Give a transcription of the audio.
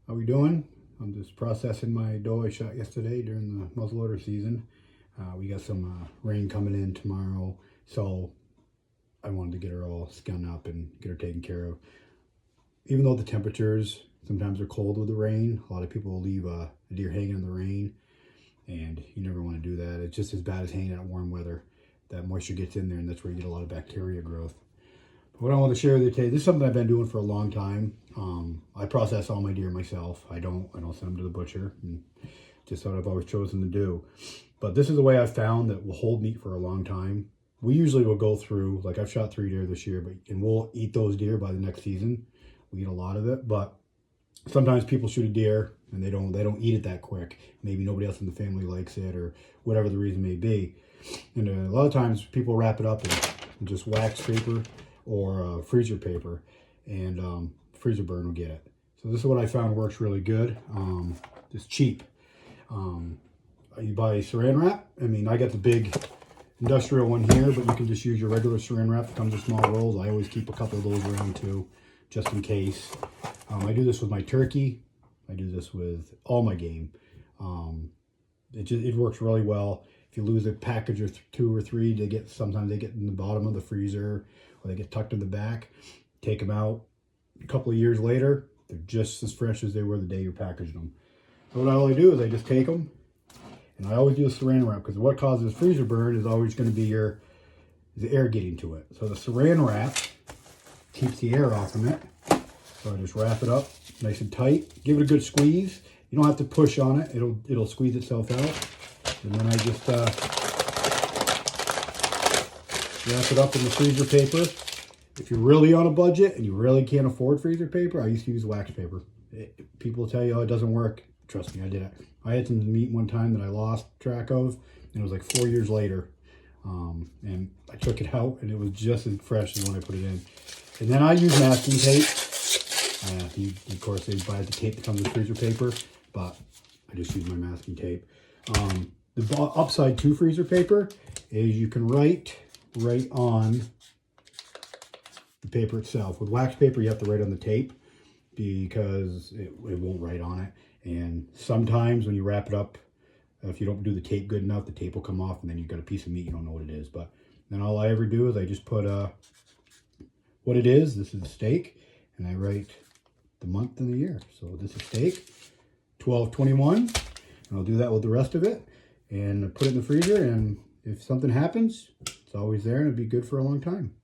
How we doing? I'm just processing my doe I shot yesterday during the muzzleloader season. We got some rain coming in tomorrow, so I wanted to get her all skinned up and get her taken care of. Even though the temperatures sometimes are cold with the rain, a lot of people will leave a deer hanging in the rain, and you never want to do that. It's just as bad as hanging out in warm weather. That moisture gets in there, and that's where you get a lot of bacteria growth. What I want to share with you today, this is something I've been doing for a long time. I process all my deer myself. I don't send them to the butcher, and just what I've always chosen to do. But this is the way I've found that will hold meat for a long time. We usually will go through, like I've shot 3 deer this year, and we'll eat those deer by the next season. We eat a lot of it, but sometimes people shoot a deer and they don't eat it that quick. Maybe nobody else in the family likes it, or whatever the reason may be. And a lot of times people wrap it up in just wax paper or freezer paper, and freezer burn will get it. So this is what I found works really good. It's cheap. You buy saran wrap. I mean, I got the big industrial one here, but you can just use your regular saran wrap. It comes in small rolls. I always keep a couple of those around too, just in case. I do this with my turkey. I do this with all my game. It works really well. If you lose a package or 2 or 3, sometimes they get in the bottom of the freezer, or they get tucked in the back. Take them out. A couple of years later, they're just as fresh as they were the day you packaged them. So what I do is I just take them, and I always do a saran wrap, because what causes freezer burn is always going to be the air getting to it. So the saran wrap keeps the air off from it. So I just wrap it up nice and tight. Give it a good squeeze. You don't have to push on it. It'll squeeze itself out. And then I just wrap it up in the freezer paper. If you're really on a budget and you really can't afford freezer paper, I used to use wax paper. People tell you, oh, it doesn't work. Trust me, I did it. I had some meat one time that I lost track of, and it was like 4 years later. And I took it out, and it was just as fresh as when I put it in. And then I use masking tape. Of course, they buy the tape that comes with freezer paper, but I just use my masking tape. The upside to freezer paper is you can write on the paper itself. With wax paper, you have to write on the tape because it won't write on it. And sometimes when you wrap it up, if you don't do the tape good enough, the tape will come off, and then you've got a piece of meat, you don't know what it is. But then all I ever do is I just put what it is. This is a steak, and I write the month and the year. So this is steak, 12/21, and I'll do that with the rest of it, and put it in the freezer, and if something happens, it's always there, and it'll be good for a long time.